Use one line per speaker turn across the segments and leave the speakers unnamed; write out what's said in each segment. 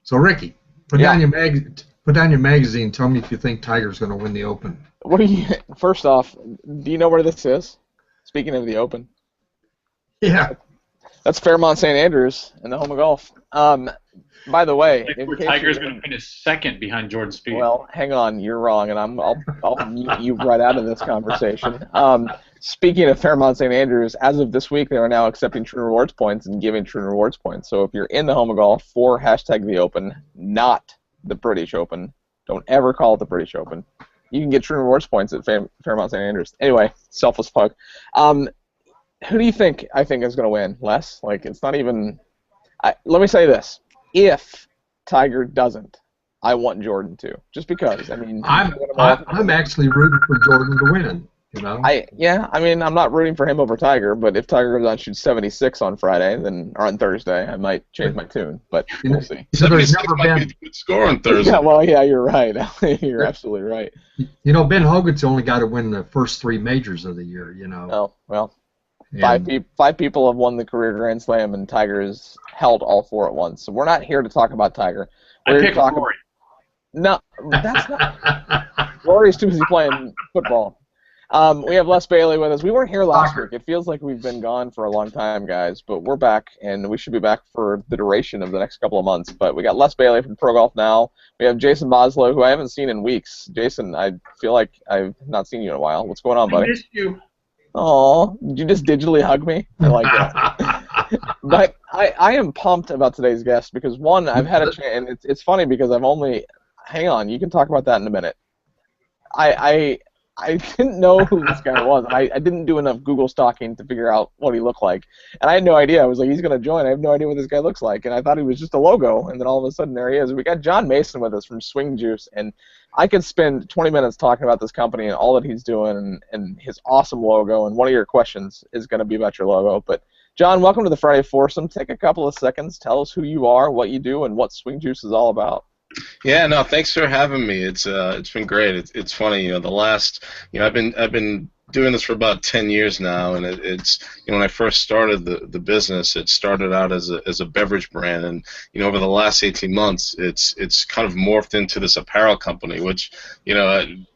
So Ricky,
Yeah.
put down your magazine. Tell me if you think Tiger's going to win the Open.
What do you? First off, do you know where this is? Speaking of the Open,
Yeah.
that's Fairmont St. Andrews in the home of golf. By the way,
Like
in
where
case
Tiger's going to finish second behind Jordan Spieth.
well, hang on, you're wrong, and I'll mute you right out of this conversation. Speaking of Fairmont St. Andrews, as of this week, they are now accepting True Rewards points and giving True Rewards points. So if you're in the home of golf for #the Open, not the British Open, don't ever call it the British Open, you can get True Rewards points at Fairmont St. Andrews. Anyway, selfless plug. Who do you think I think is going to win? Les? Like, it's not even. Let me say this: if Tiger doesn't, I want Jordan to, just because. I mean,
I'm actually rooting for Jordan to win. You know.
I mean, I'm not rooting for him over Tiger, but if Tiger goes on and shoots 76 on Friday, or on Thursday, I might change my tune. But we'll see.
So there's never
might
been
be a good score on Thursday.
Yeah, well, yeah, you're right. You're absolutely right.
You know, Ben Hogan's only got to win the first 3 majors of the year. You know.
Oh well.
And
Five people have won the career Grand Slam, and Tiger has held all 4 at once. So we're not here to talk about Tiger. We're
I
here
pick
to talk
Rory.
No, that's not. Rory's too busy playing football. We have Les Bailey with us. We weren't here last week. It feels like we've been gone for a long time, guys, but we're back, and we should be back for the duration of the next couple of months. But we got Les Bailey from Pro Golf Now. We have Jason Boslow, who I haven't seen in weeks. Jason, I feel like I've not seen you in a while. What's going on, buddy?
I missed you.
Oh, did you just digitally hug me? I like that. But I am pumped about today's guest because, one, I've had a chance, and it's funny because I've only. Hang on, you can talk about that in a minute. I didn't know who this guy was, and I didn't do enough Google stalking to figure out what he looked like. And I had no idea. I was like, he's going to join. I have no idea what this guy looks like. And I thought he was just a logo, and then all of a sudden there he is. We got Jon Mason with us from Swing Juice, and I could spend 20 minutes talking about this company and all that he's doing and his awesome logo, and one of your questions is going to be about your logo. But, Jon, welcome to the Friday Foursome. Take a couple of seconds. Tell us who you are, what you do, and what Swing Juice is all about.
Yeah, no, thanks for having me. It's been great. It's funny, you know, I've been doing this for about 10 years now, and it's when I first started the business, it started out as a beverage brand, and over the last 18 months, it's kind of morphed into this apparel company, which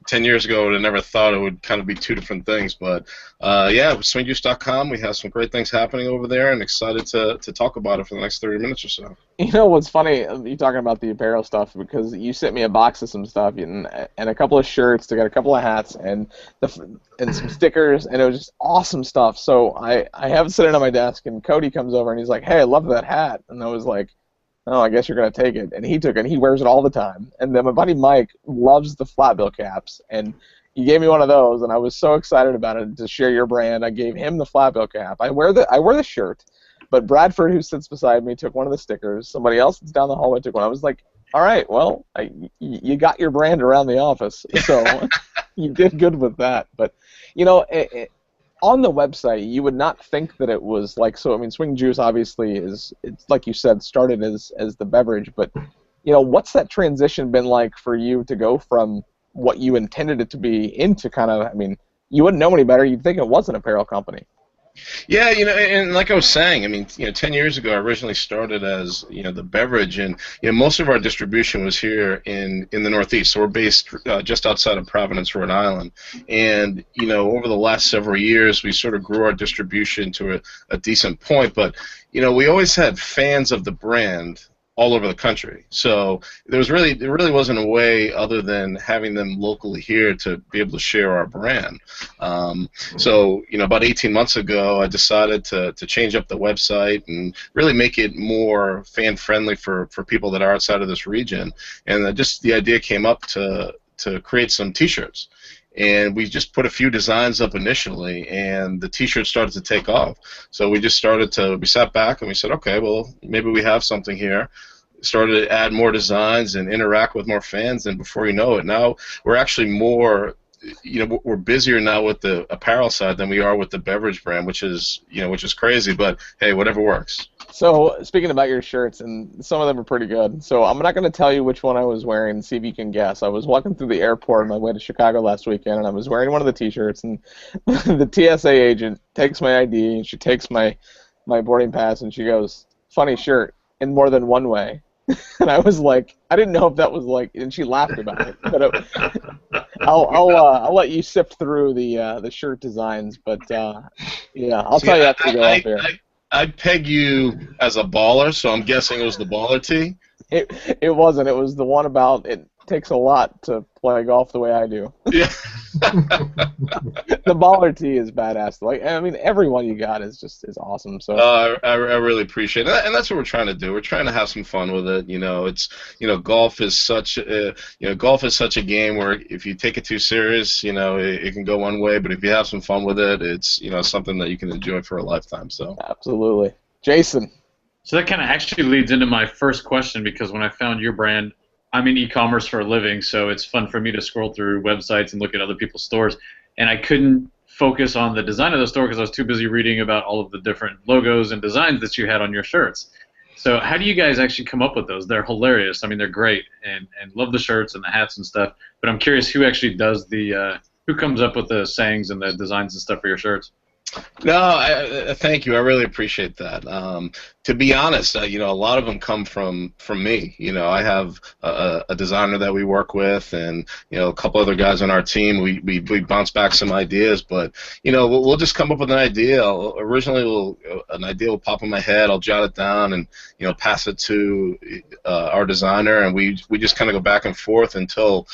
10 years ago I would have never thought it would kind of be 2 different things, but yeah, swingjuice.com, we have some great things happening over there, and excited to talk about it for the next 30 minutes or so.
You know what's funny? You talking about the apparel stuff, because you sent me a box of some stuff and a couple of shirts. They got a couple of hats and some stickers, and it was just awesome stuff. So I have it sitting on my desk, and Cody comes over and he's like, "Hey, I love that hat," and I was like, "Oh, I guess you're gonna take it." And he took it. And he wears it all the time. And then my buddy Mike loves the flat bill caps, and he gave me one of those, and I was so excited about it to share your brand. I gave him the flat bill cap. I wear the shirt. But Bradford, who sits beside me, took one of the stickers. Somebody else that's down the hallway took one. I was like, all right, well, you got your brand around the office, so you did good with that. But, on the website, you would not think that it was like, so, I mean, Swing Juice obviously it's like you said, started as the beverage, but, what's that transition been like for you to go from what you intended it to be into kind of, I mean, you wouldn't know any better. You'd think it was an apparel company.
Yeah, and like I was saying, I mean, 10 years ago, I originally started as, the beverage, and, most of our distribution was here in the Northeast. So we're based just outside of Providence, Rhode Island. And, over the last several years, we sort of grew our distribution to a decent point. But, we always had fans of the brand all over the country. So there really wasn't a way other than having them locally here to be able to share our brand. So about 18 months ago, I decided to change up the website and really make it more fan friendly for people that are outside of this region. And just the idea came up to create some T-shirts. And we just put a few designs up initially, and the T-shirts started to take off. So we sat back and we said, okay, well, maybe we have something here. Started to add more designs and interact with more fans, and before you know it, now we're actually more, we're busier now with the apparel side than we are with the beverage brand, which is crazy, but hey, whatever works.
So, speaking about your shirts, and some of them are pretty good, so I'm not going to tell you which one I was wearing and see if you can guess. I was walking through the airport on my way to Chicago last weekend, and I was wearing one of the T-shirts, and the TSA agent takes my ID, and she takes my boarding pass, and she goes, "Funny shirt, in more than one way." And I was like, I didn't know if that was like, and she laughed about it. But I'll let you sift through the shirt designs. But yeah, I'll tell you after we go off air.
I'd peg you as a baller, so I'm guessing it was the baller tee.
It wasn't. It was the one about it takes a lot to play golf the way I do.
Yeah.
The baller tee is badass. Like, I mean, every one you got is awesome. So
I really appreciate it, and that's what we're trying to do. We're trying to have some fun with it. Golf is such a game where if you take it too serious, it can go one way. But if you have some fun with it, it's something that you can enjoy for a lifetime. So
absolutely, Jason.
So that kind of actually leads into my first question, because when I found your brand, I'm in e-commerce for a living, so it's fun for me to scroll through websites and look at other people's stores, and I couldn't focus on the design of the store because I was too busy reading about all of the different logos and designs that you had on your shirts. So how do you guys actually come up with those? They're hilarious. I mean, they're great, and love the shirts and the hats and stuff, but I'm curious who actually does who comes up with the sayings and the designs and stuff for your shirts?
No, thank you. I really appreciate that. To be honest, a lot of them come from me. I have a designer that we work with, and a couple other guys on our team. We bounce back some ideas, but we'll just come up with an idea. An idea will pop in my head. I'll jot it down and pass it to our designer, and we just kind of go back and forth until.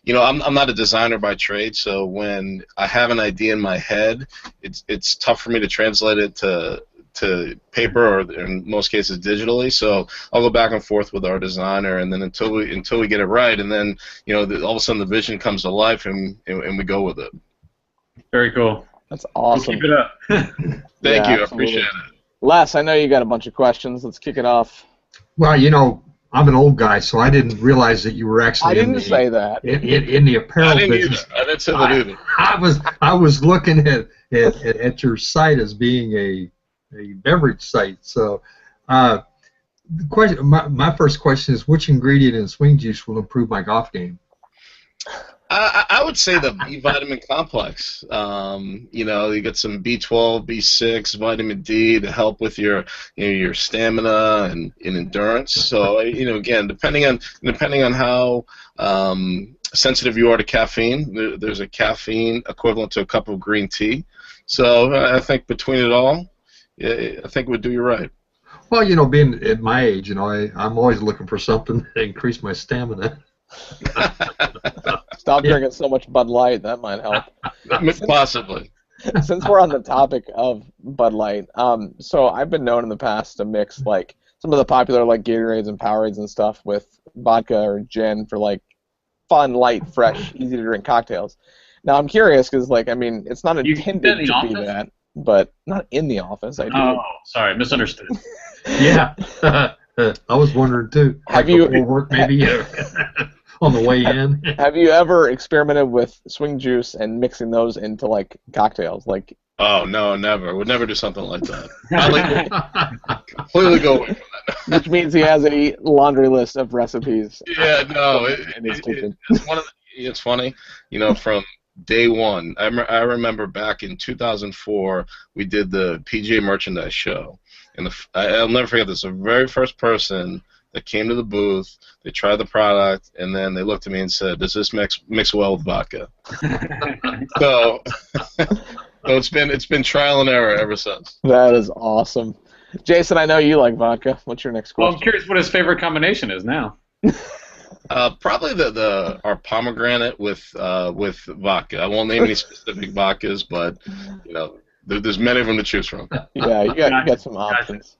I'm not a designer by trade, so when I have an idea in my head, it's tough for me to translate it to paper, or in most cases digitally. So I'll go back and forth with our designer, and then until we get it right, and then all of a sudden the vision comes to life, and we go with it.
Very cool.
That's awesome.
We'll keep it up.
Thank you. I appreciate it.
Les, I know you got a bunch of questions. Let's kick it off.
Well, I'm an old guy, so I didn't realize that you were actually.
I didn't say that.
In the apparel business.
I didn't say that either.
I was looking at your site as being a beverage site. So, the question, my first question is, which ingredient in swing juice will improve my golf game?
I would say the B vitamin complex. You get some B12, B6, vitamin D to help with your stamina and endurance. So again, depending on how sensitive you are to caffeine, there's a caffeine equivalent to a cup of green tea. So I think between it all, I think it would do you right.
Well, being at my age, I'm always looking for something to increase my stamina.
Stop drinking so much Bud Light. That might help.
Possibly.
Since we're on the topic of Bud Light, so I've been known in the past to mix like some of the popular like Gatorades and Powerades and stuff with vodka or gin for like fun, light, fresh, easy to drink cocktails. Now I'm curious because it's not intended to be that, but not in the office. I do.
Oh, sorry, misunderstood.
Yeah, I was wondering too.
Have you
before work maybe? On the way in.
Have you ever experimented with swing juice and mixing those into like cocktails? Like.
Oh no, never. Would never do something like that. Completely go away from that.
Which means he has a laundry list of recipes.
Yeah, no. It's funny. From day one, I remember back in 2004, we did the PGA Merchandise Show, and I'll never forget this. The very first person that came to the booth, they tried the product, and then they looked at me and said, "Does this mix well with vodka?" So it's been trial and error ever since.
That is awesome. Jason, I know you like vodka. What's your next question?
Well, I'm curious what his favorite combination is now.
Probably our pomegranate with vodka. I won't name any specific vodkas, but there's many of them to choose from.
Yeah, you got some options.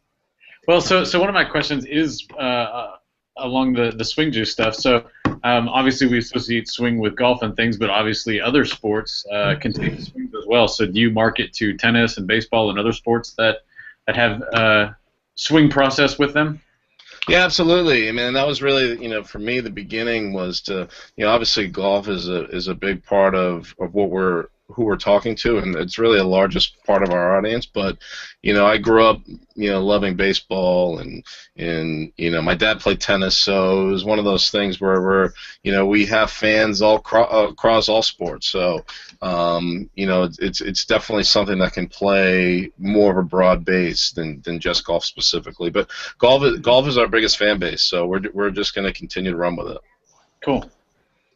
Well, so one of my questions is along the swing juice stuff. So obviously we associate swing with golf and things, but obviously other sports contain swings as well. So do you market to tennis and baseball and other sports that have swing process with them?
Yeah, absolutely. I mean, that was really, for me, the beginning was to, obviously golf is a big part of what we're who we're talking to, and it's really the largest part of our audience. But I grew up loving baseball, and my dad played tennis, so it was one of those things where we have fans all across all sports. So it's definitely something that can play more of a broad base than just golf specifically. But golf is our biggest fan base, so we're just going to continue to run with it.
Cool.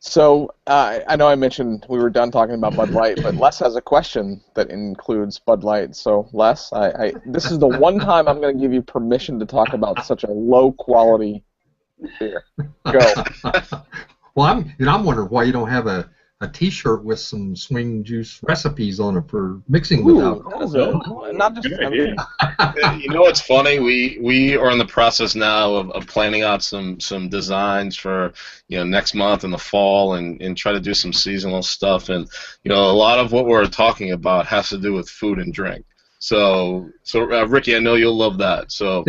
So I know I mentioned we were done talking about Bud Light, but Les has a question that includes Bud Light. So Les, this is the one time I'm going to give you permission to talk about such a low quality beer. Go.
Well, I'm wondering why you don't have a T-shirt with some swing juice recipes on it for mixing with alcohol.
Not just.
It's funny. We are in the process now of planning out some designs for next month in the fall and try to do some seasonal stuff. And a lot of what we're talking about has to do with food and drink. So Ricky, I know you'll love that. So.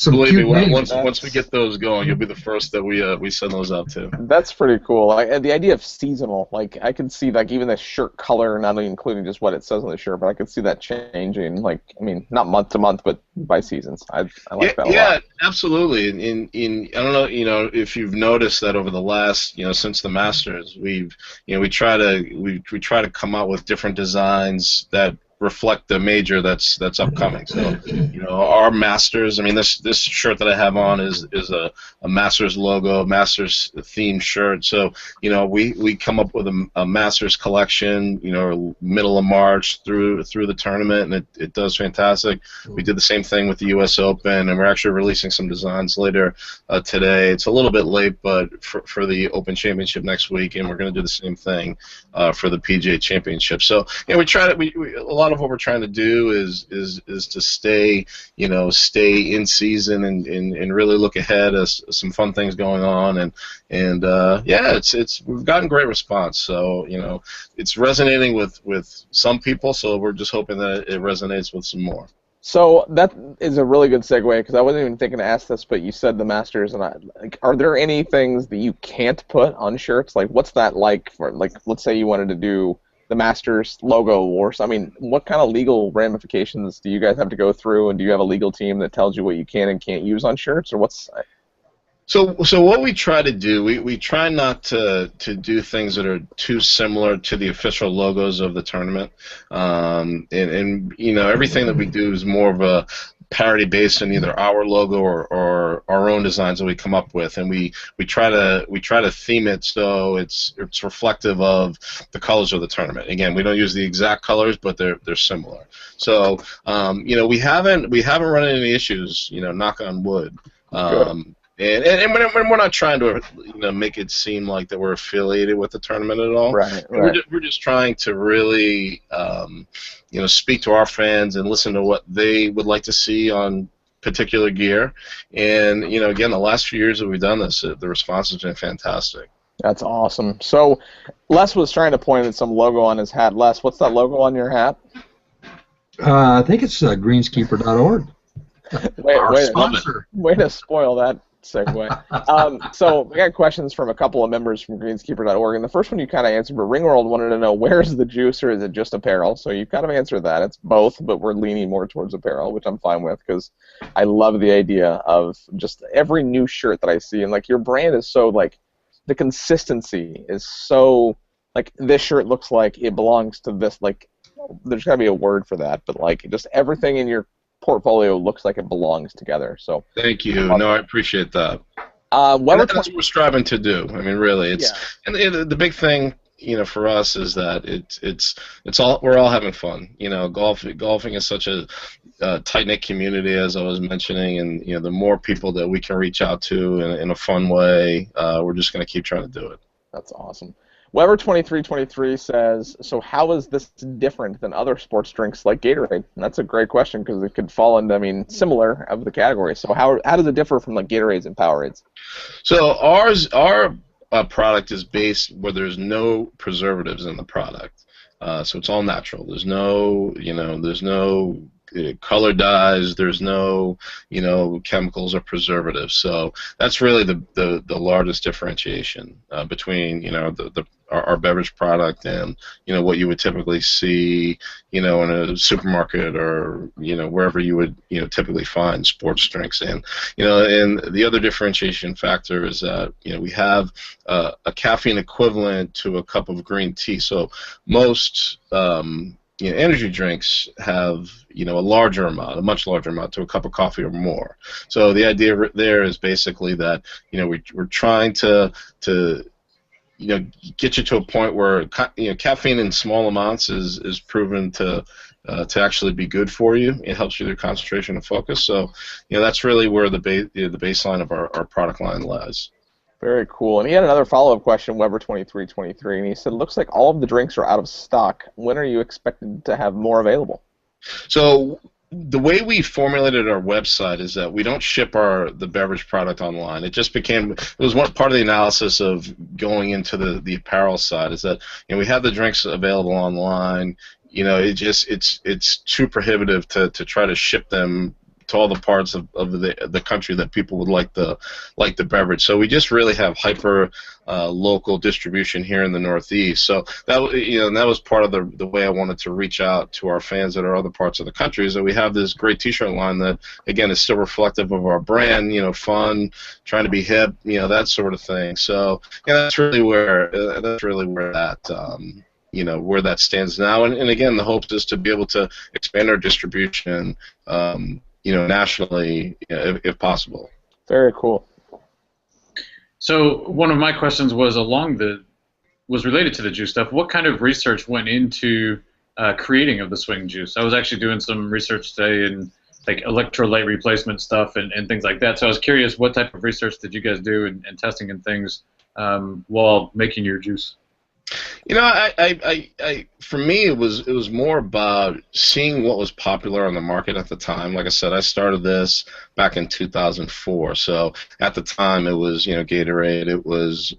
Believe me, once we get those going, you'll be the first that we send those out to.
That's pretty cool. The idea of seasonal, I can see even the shirt color, not only including just what it says on the shirt, but I could see that changing. Not month to month, but by seasons. I like that a lot.
Yeah, absolutely. I don't know, if you've noticed that over the last, since the Masters, we try to come out with different designs that reflect the major that's upcoming. So, our Masters. This shirt that I have on is a Masters logo, Masters themed shirt. So, we come up with a Masters collection. Middle of March through the tournament, and it does fantastic. We did the same thing with the U.S. Open, and we're actually releasing some designs later today. It's a little bit late, but for the Open Championship next week, and we're going to do the same thing for the PGA Championship. So, we try to a lot of what we're trying to do is to stay in season and really look ahead as some fun things going on, and we've gotten great response. So it's resonating with some people. So we're just hoping that it resonates with some more.
So that is a really good segue, because I wasn't even thinking to ask this, but you said the Masters, and are there any things that you can't put on shirts? What's that like for let's say you wanted to do the Masters logo or what kind of legal ramifications do you guys have to go through, and do you have a legal team that tells you what you can and can't use on shirts, or what's?
So what we try to do, we try not to do things that are too similar to the official logos of the tournament, and everything that we do is more of a parody based on either our logo or our own designs that we come up with, and we try to theme it so it's reflective of the colors of the tournament. Again, we don't use the exact colors, but they're similar. So we haven't run into any issues. Knock on wood. And we're not trying to make it seem like that we're affiliated with the tournament at all.
Right.
We're just trying to really speak to our fans and listen to what they would like to see on particular gear. And again, the last few years that we've done this, the response has been fantastic.
That's awesome. So Les was trying to point at some logo on his hat. Les, what's that logo on your hat?
I think it's greenskeeper.org.
Our sponsor. Way to spoil that segue. So we got questions from a couple of members from greenskeeper.org, and the first one you kind of answered, but Ringworld wanted to know, where's the juice, or is it just apparel? So you kind of answered that. It's both, but we're leaning more towards apparel, which I'm fine with, because I love the idea of just every new shirt that I see, and your brand is so the consistency is so this shirt looks like it belongs to this. There's got to be a word for that, but just everything in your portfolio looks like it belongs together. So
thank you. No, I appreciate that. That's what we're striving to do. Really, it's and the big thing, for us is that it's all, we're all having fun. Golfing is such a tight knit community, as I was mentioning, and the more people that we can reach out to in a fun way, we're just going to keep trying to do it.
That's awesome. Weber2323 says, so how is this different than other sports drinks like Gatorade? And that's a great question, because it could fall into, similar of the category. So how does it differ from Gatorades and Powerades?
So our product is based where there's no preservatives in the product. So it's all natural. There's no, there's no color dyes, there's no chemicals or preservatives. So that's really the largest differentiation between our beverage product and what you would typically see in a supermarket or wherever you would typically find sports drinks. And and the other differentiation factor is that we have a caffeine equivalent to a cup of green tea. So most energy drinks have a much larger amount to a cup of coffee or more. So the idea there is basically that we're trying to get you to a point where caffeine in small amounts is proven to actually be good for you. It helps you with your concentration and focus. So that's really where the baseline of our product line lies.
Very cool. And he had another follow-up question, Weber2323, and he said, looks like all of the drinks are out of stock. When are you expected to have more available?
So the way we formulated our website is that we don't ship the beverage product online. It was one part of the analysis of going into the apparel side is that we have the drinks available online. It's too prohibitive to try to ship them to all the parts of the country that people would like the beverage. So we just really have hyper local distribution here in the Northeast. So that was part of the way I wanted to reach out to our fans that are other parts of the country, is that we have this great T-shirt line that again is still reflective of our brand, fun, trying to be hip, that sort of thing. So that's really where that where that stands now. And again, the hope is to be able to expand our distribution nationally, if possible.
Very cool.
So one of my questions was related to the juice stuff. What kind of research went into creating of the swing juice? I was actually doing some research today in like electrolyte replacement stuff and things like that. So I was curious, what type of research did you guys do and testing and things while making your juice?
For me, it was more about seeing what was popular on the market at the time. Like I said, I started this back in 2004. So at the time, it was Gatorade, it was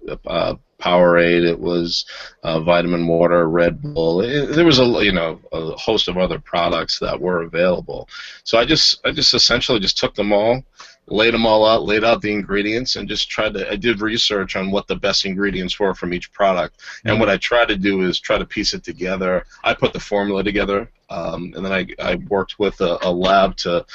Powerade, it was Vitamin Water, Red Bull. There was a host of other products that were available. So I just essentially just took them all, laid them all out, laid out the ingredients, and just I did research on what the best ingredients were from each product. And what I tried to do is try to piece it together. I put the formula together, and then I worked with a lab to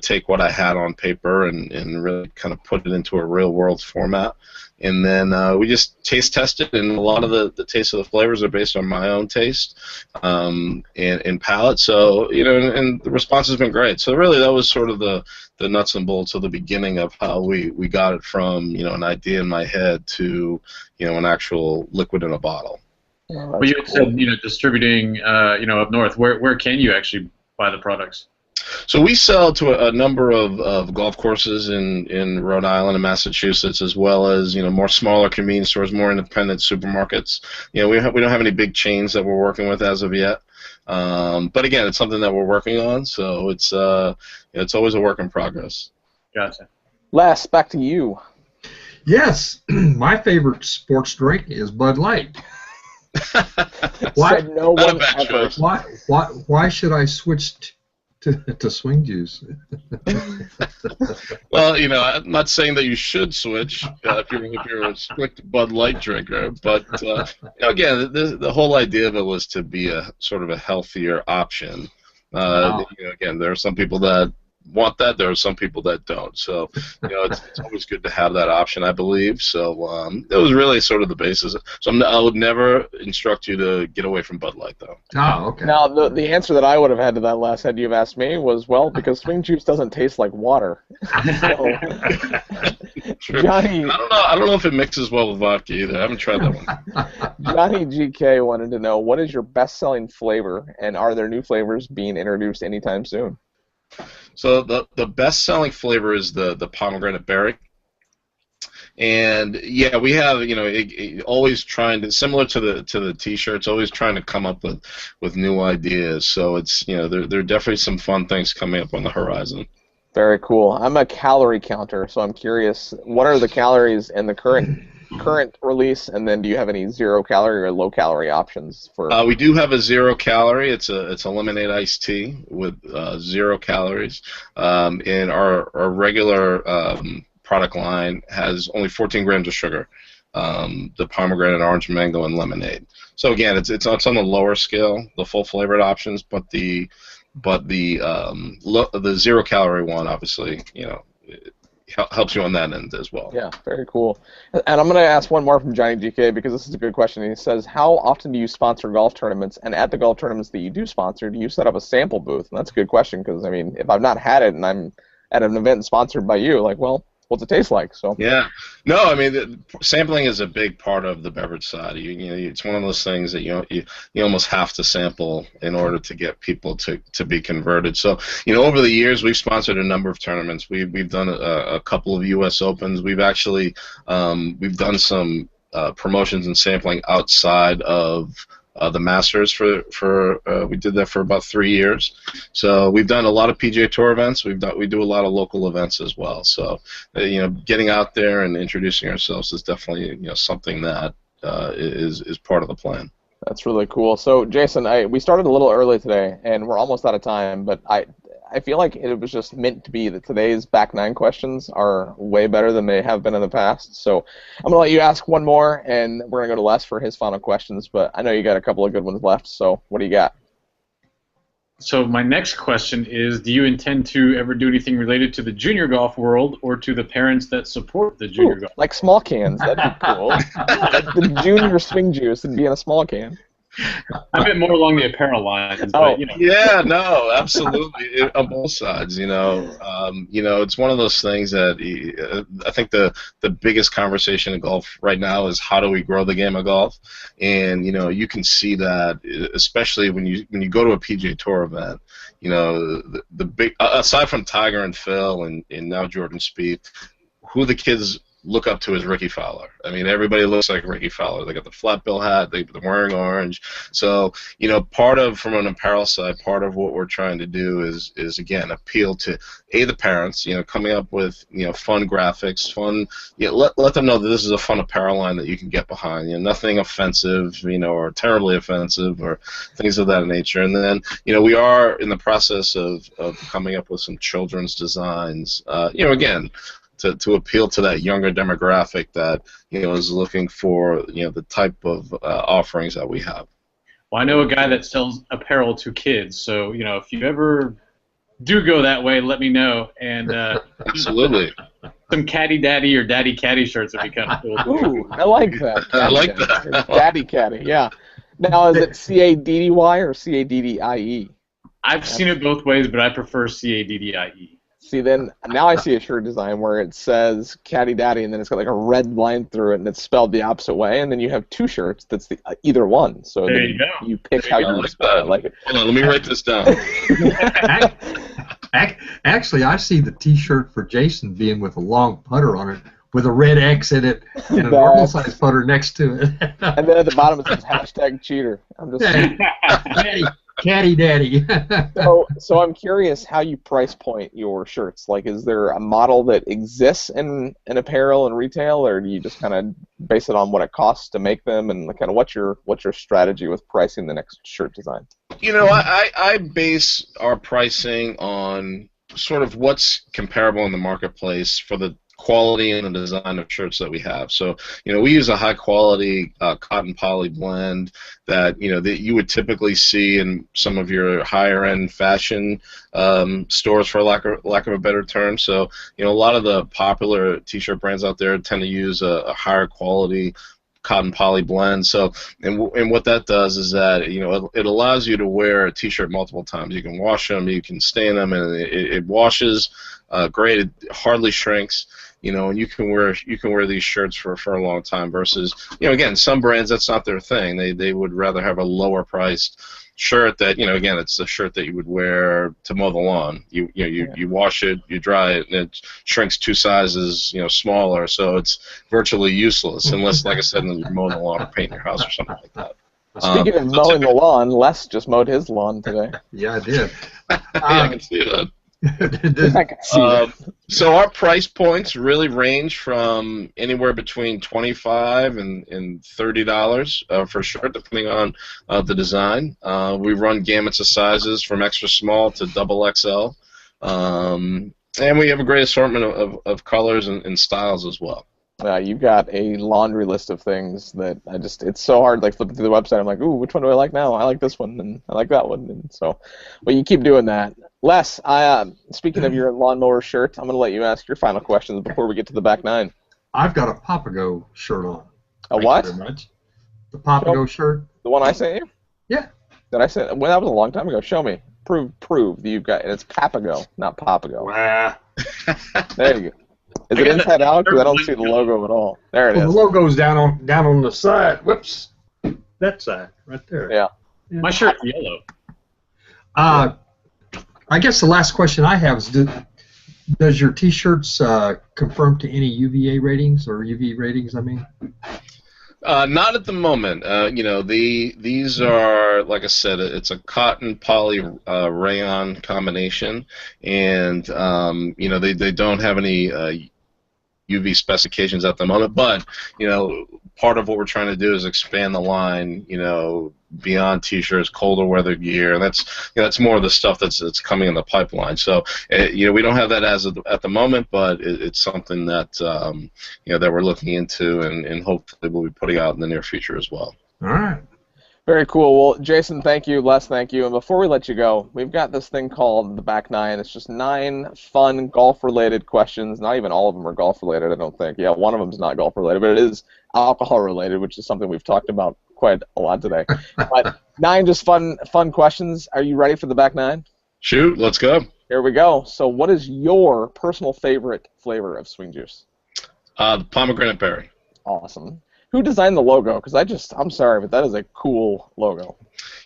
take what I had on paper and really kind of put it into a real-world format. And then we just taste tested, and a lot of the taste of the flavors are based on my own taste and palate. So and the response has been great. So really, that was sort of the nuts and bolts of the beginning of how we got it from an idea in my head to an actual liquid in a bottle.
Oh,
well, you
cool.
said distributing up north. Where can you actually buy the products?
So we sell to a number of golf courses in Rhode Island and Massachusetts, as well as more smaller convenience stores, more independent supermarkets. We don't have any big chains that we're working with as of yet. But again, it's something that we're working on. So it's always a work in progress.
Gotcha.
Les, back to you.
Yes, my favorite sports drink is Bud Light. Why?
Said no
Not a
one
bad
ever.
choice.
Why should I switch to swing juice?
Well, I'm not saying that you should switch if you're a strict Bud Light drinker, but again, the whole idea of it was to be a sort of a healthier option.
Wow.
Again, there are some people that want that. There are some people that don't. So, it's always good to have that option, I believe. So, it was really sort of the basis. So, I would never instruct you to get away from Bud Light, though.
Oh, okay.
Now, the answer that I would have had to that last had you have asked me was, well, because swing juice doesn't taste like water. So,
True.
Johnny,
I don't know if it mixes well with vodka either. I haven't tried that one.
Johnny GK wanted to know, what is your best-selling flavor, and are there new flavors being introduced anytime soon?
So the best-selling flavor is the pomegranate berry, and yeah, we have always trying to, similar to the T-shirts, always trying to come up with new ideas. So it's there are definitely some fun things coming up on the horizon.
Very cool. I'm a calorie counter, so I'm curious, what are the calories in the current release, and then do you have any zero-calorie or low-calorie options for?
We do have a 0 calorie. It's a lemonade iced tea with 0 calories. And our regular product line has only 14 grams of sugar. the pomegranate, orange, mango, and lemonade. So again, it's on the lower scale, the full flavored options, but the 0-calorie one, obviously, it helps you on that end as well.
Yeah, very cool. And I'm going to ask one more from Johnny GK because this is a good question. He says, how often do you sponsor golf tournaments? And at the golf tournaments that you do sponsor, do you set up a sample booth? And that's a good question because, I mean, if I've not had it and I'm at an event sponsored by you, like, well, what's it taste like? So
yeah, no, I mean, sampling is a big part of the beverage side. It's one of those things that you almost have to sample in order to get people to be converted. So over the years we've sponsored a number of tournaments. We've done a couple of U.S. Opens. We've actually we've done some promotions and sampling outside of the Masters we did that for about 3 years. So we've done a lot of PGA Tour events. We do a lot of local events as well. So getting out there and introducing ourselves is definitely something that is part of the plan.
That's really cool. So Jason, we started a little early today, and we're almost out of time. But I feel like it was just meant to be that today's back 9 questions are way better than they have been in the past. So I'm going to let you ask one more, and we're going to go to Les for his final questions. But I know you got a couple of good ones left, so what do you got?
So my next question is, do you intend to ever do anything related to the junior golf world or to the parents that support the junior golf?
Like small cans. That'd be cool. The junior swing juice would be in a small can.
I meant more along the apparel lines, but
Yeah, no, absolutely, on both sides. It's one of those things that I think the biggest conversation in golf right now is how do we grow the game of golf, and you can see that especially when you go to a PGA Tour event. The big, aside from Tiger and Phil and now Jordan Spieth, who the kids look up to is Ricky Fowler. I mean, everybody looks like Ricky Fowler. They got the flat bill hat. They're wearing orange. So, from an apparel side, part of what we're trying to do is again appeal to the parents. Coming up with fun graphics, fun. Let them know that this is a fun apparel line that you can get behind. Nothing offensive, or terribly offensive or things of that nature. And then, we are in the process of coming up with some children's designs. Again, to appeal to that younger demographic that is looking for the type of offerings that we have.
Well, I know a guy that sells apparel to kids, so if you ever do go that way, let me know. And
absolutely,
some Caddy Daddy or Daddy Caddy shirts would be kind of cool.
Ooh, I like that.
I like that.
Daddy Caddy, yeah. Now, is it Caddy or Caddie?
I've seen it both ways, but I prefer Caddie.
See, then now I see a shirt design where it says Caddy Daddy, and then it's got like a red line through it, and it's spelled the opposite way, and then you have 2 shirts that's either one. So
there
then
you go.
You pick how you spell it. I like it.
Hold on, let me write this down.
Actually, I see the T-shirt for Jason being with a long putter on it, with a red X in it, and a normal size putter next to it.
And then at the bottom it says #cheater. I'm just
Caddy Daddy.
So I'm curious how you price point your shirts. Like, is there a model that exists in apparel and retail, or do you just kind of base it on what it costs to make them, and kind of what's your strategy with pricing the next shirt design?
I base our pricing on sort of what's comparable in the marketplace for the quality and the design of shirts that we have. So, we use a high quality cotton poly blend that, that you would typically see in some of your higher end fashion stores, for lack of a better term. So, a lot of the popular t-shirt brands out there tend to use a higher quality cotton poly blend. So, and what that does is that, it allows you to wear a t-shirt multiple times. You can wash them, you can stain them, and it washes great. It hardly shrinks. And you can wear these shirts for a long time versus, again, some brands, that's not their thing. They would rather have a lower priced shirt that, again, it's the shirt that you would wear to mow the lawn. You wash it, you dry it, and it shrinks 2 sizes, smaller, so it's virtually useless unless, like I said, you're mowing the lawn or painting your house or something like that.
Speaking of mowing the lawn, Les just mowed his lawn today.
Yeah, I did.
I can see that.
I can see that.
So our price points really range from anywhere between $25 and $30 for a shirt, depending on the design. We run gamuts of sizes from extra small to double XL, and we have a great assortment of colors and styles as well.
You've got a laundry list of things that it's so hard, like flipping through the website. I'm like, ooh, which one do I like now? I like this one, and I like that one. And so, but you keep doing that. Les, speaking of your lawnmower shirt, I'm going to let you ask your final questions before we get to the back nine.
I've got a Papago shirt on.
A what?
Thank you very much. The Papago shirt.
The one I sent you?
Yeah.
Did I send? Well, that was a long time ago. Show me. Prove that you've got. And it's Papago, not Papago.
Wow.
There you go. Is it inside out? Because I don't see the logo at all. There it is.
The logo's down on the side. Whoops. That side, right there.
Yeah.
My shirt's yellow.
I guess the last question I have is, does your T-shirts conform to any UVA ratings or UV ratings? I mean.
Not at the moment. These are, like I said, it's a cotton poly rayon combination, and they don't have any UV specifications at the moment. But part of what we're trying to do is expand the line, beyond T-shirts, colder weather gear, and that's more of the stuff that's coming in the pipeline. So we don't have that at the moment, but it's something that that we're looking into and hopefully we'll be putting out in the near future as well.
All right.
Very cool. Well, Jason, thank you. Les, thank you. And before we let you go, we've got this thing called the Back Nine. It's just 9 fun golf-related questions. Not even all of them are golf-related, I don't think. Yeah, one of them is not golf-related, but it is alcohol-related, which is something we've talked about quite a lot today. But 9 just fun questions. Are you ready for the Back Nine?
Shoot, let's go.
Here we go. So what is your personal favorite flavor of swing juice?
Pomegranate berry.
Awesome. Who designed the logo? Because I'm sorry, but that is a cool logo.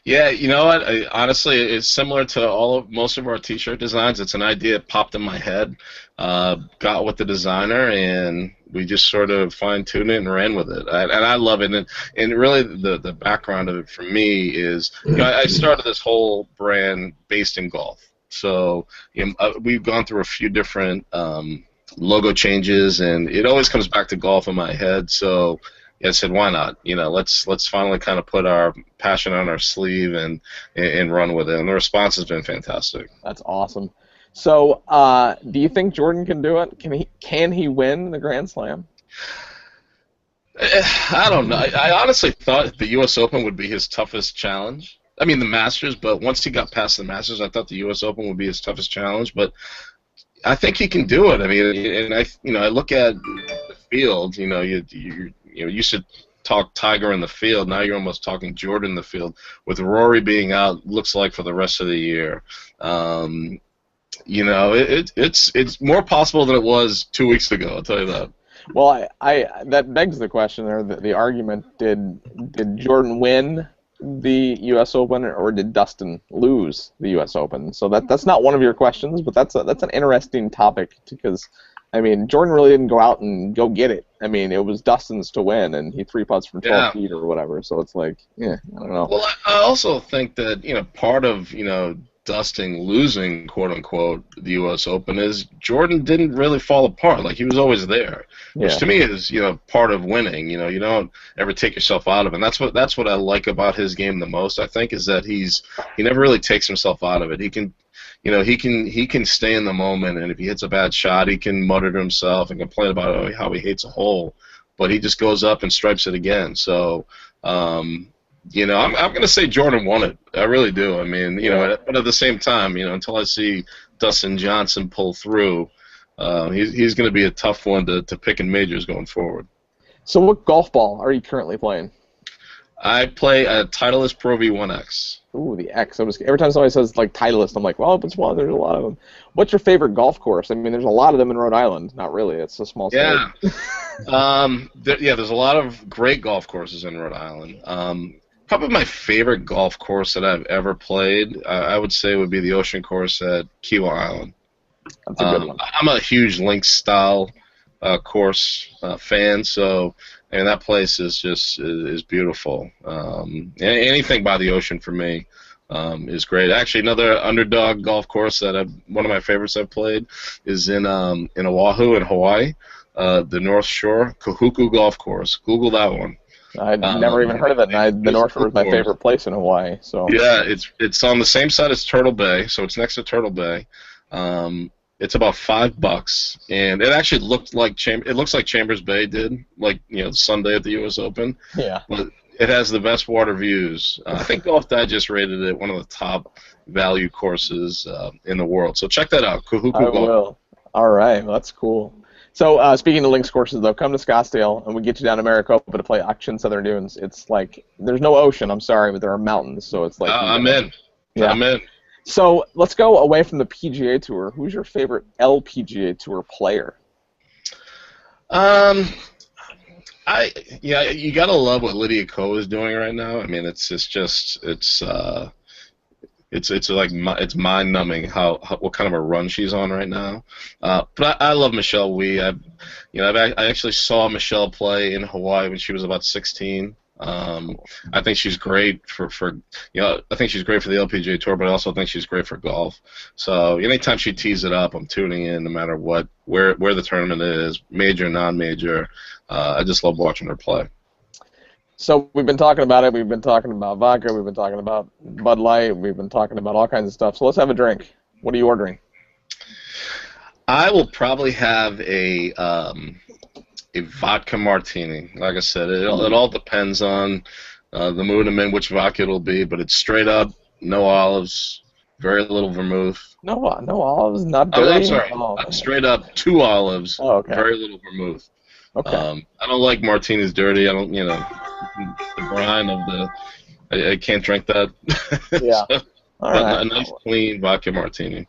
Yeah, you know what? Honestly, it's similar to most of our T-shirt designs. It's an idea that popped in my head, got with the designer, and we just sort of fine-tuned it and ran with it. And I love it. And really, the background of it for me is, I started this whole brand based in golf. So we've gone through a few different logo changes, and it always comes back to golf in my head. So I said, why not? Let's finally kind of put our passion on our sleeve and run with it. And the response has been fantastic.
That's awesome. So, do you think Jordan can do it? Can he win the Grand Slam?
I don't know. I honestly thought the U.S. Open would be his toughest challenge. I mean, the Masters, but once he got past the Masters, I thought the U.S. Open would be his toughest challenge. But I think he can do it. I mean, and I look at the field. You used to talk Tiger in the field. Now you're almost talking Jordan in the field. With Rory being out, looks like for the rest of the year. It's more possible than it was 2 weeks ago. I'll tell you that.
Well, that begs the question there. The argument: Did Jordan win the U.S. Open, or did Dustin lose the U.S. Open? So that's not one of your questions, but that's an interesting topic because. I mean, Jordan really didn't go out and go get it. I mean, it was Dustin's to win, and he 3-putts from 12 feet or whatever. So it's like, I don't know.
Well, I also think that part of Dustin losing, quote unquote, the U.S. Open is Jordan didn't really fall apart. Like, he was always there, which to me is part of winning. You don't ever take yourself out of it. And that's what I like about his game the most. I think is that he never really takes himself out of it. He can. He can stay in the moment, and if he hits a bad shot, he can mutter to himself and complain about how he hates a hole, but he just goes up and stripes it again. So, I'm going to say Jordan won it. I really do. I mean, but at the same time, until I see Dustin Johnson pull through, he's going to be a tough one to pick in majors going forward.
So, what golf ball are you currently playing?
I play a Titleist Pro V1X.
Ooh, the X. Every time somebody says like Titleist, I'm like, well, it's one. There's a lot of them. What's your favorite golf course? I mean, there's a lot of them in Rhode Island. Not really. It's a small state.
Yeah. There's a lot of great golf courses in Rhode Island. Probably my favorite golf course that I've ever played, I would say, would be the Ocean Course at Kiawah Island.
That's a good one.
I'm a huge links style course fan, so. And that place is beautiful. Anything by the ocean for me is great. Actually, another underdog golf course that one of my favorites I've played is in Oahu in Hawaii, the North Shore Kahuku Golf Course. Google that one.
I'd never even heard of it. And the North Shore is my favorite place in Hawaii. So
yeah, it's on the same side as Turtle Bay, so it's next to Turtle Bay. It's about $5, and it actually looked like it looks like Chambers Bay did, like Sunday at the U.S. Open.
Yeah.
But it has the best water views. I think Golf Digest rated it one of the top value courses in the world. So check that out. Kahuku
I
Golf.
will. All right, well, that's cool. So speaking of links courses, though, come to Scottsdale, and we get you down to Maricopa to play Auction Southern Dunes. It's like there's no ocean. I'm sorry, but there are mountains, so it's like.
I'm in.
Yeah.
I'm in.
So let's go away from the PGA Tour. Who's your favorite LPGA Tour player?
You gotta love what Lydia Ko is doing right now. I mean, it's mind-numbing what kind of a run she's on right now. But I love Michelle Wie. I actually saw Michelle play in Hawaii when she was about 16. I think she's great I think she's great for the LPGA Tour, but I also think she's great for golf. So anytime she tees it up, I'm tuning in, no matter where the tournament is, major, non-major. I just love watching her play.
So we've been talking about it. We've been talking about vodka. We've been talking about Bud Light. We've been talking about all kinds of stuff. So let's have a drink. What are you ordering?
I will probably have a vodka martini. Like I said, it all depends on the mood I'm in, which vodka it'll be, but it's straight up, no olives, very little vermouth.
No olives, not
Oh,
dirty.
I'm sorry. Straight up, 2 olives,
okay.
Very little vermouth.
Okay.
I don't like martinis dirty. I don't, the brine of I can't drink that.
Yeah.
So,
all right.
A nice, clean vodka martini.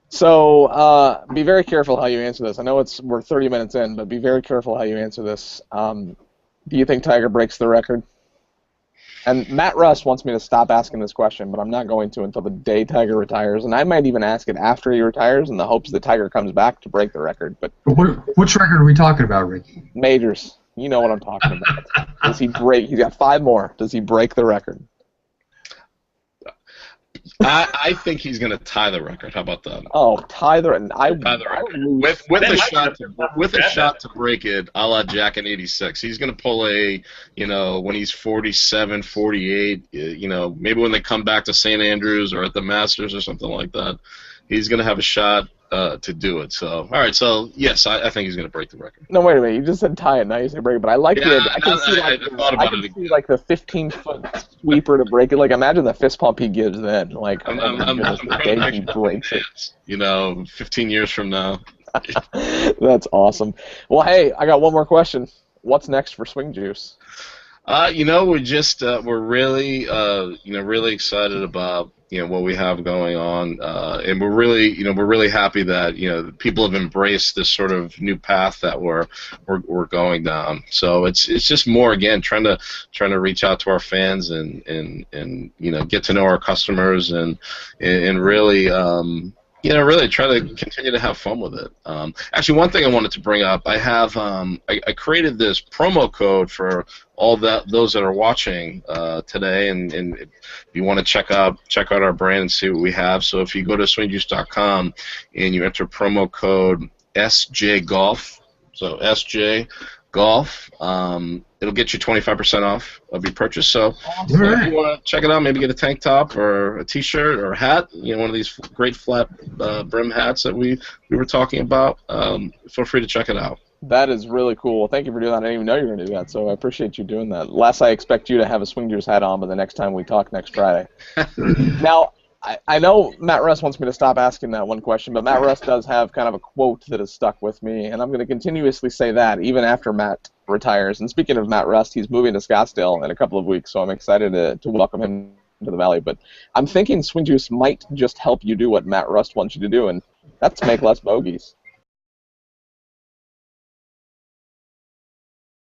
So be very careful how you answer this. I know we're 30 minutes in, but be very careful how you answer this. Do you think Tiger breaks the record? And Matt Rust wants me to stop asking this question, but I'm not going to until the day Tiger retires, and I might even ask it after he retires in the hopes that Tiger comes back to break the record. But
which record are we talking about, Ricky?
Majors. You know what I'm talking about. Does he break? He's got 5 more. Does he break the record?
I think he's going to tie the record. How about that?
Oh, tie the record.
With a shot to break it, a la Jack in '86. He's going to pull when he's 47, 48. Maybe when they come back to St. Andrews or at the Masters or something like that, he's going to have a shot to do it. So, all right. So, yes, I think he's going to break the record.
No, wait a minute. You just said tie it. Now you say break it. But I like
the.
I can see like the 15-foot sweeper to break it. Like, imagine the fist pump he gives then. Like, the day he breaks it.
15 years from now.
That's awesome. Well, hey, I got one more question. What's next for Swing Juice?
We're really really excited about what we have going on, and we're really happy that people have embraced this sort of new path that we're going down. So it's just more, again, trying to reach out to our fans and get to know our customers and really really try to continue to have fun with it. Actually, one thing I wanted to bring up, I have I created this promo code for all those that are watching today, and if you want to check out our brand and see what we have. So if you go to swingjuice.com and you enter promo code SJGolf, so SJ Golf, it'll get you 25% off of your purchase. So if you want to check it out, maybe get a tank top or a T-shirt or a hat, one of these great flat brim hats that we were talking about. Feel free to check it out.
That is really cool. Thank you for doing that. I didn't even know you were going to do that, so I appreciate you doing that. Les, I expect you to have a Swing Juice hat on by the next time we talk next Friday. Now, I know Matt Rust wants me to stop asking that one question, but Matt Rust does have kind of a quote that has stuck with me, and I'm going to continuously say that even after Matt retires. And speaking of Matt Rust, he's moving to Scottsdale in a couple of weeks, so I'm excited to welcome him to the Valley. But I'm thinking Swing Juice might just help you do what Matt Rust wants you to do, and that's make less bogeys.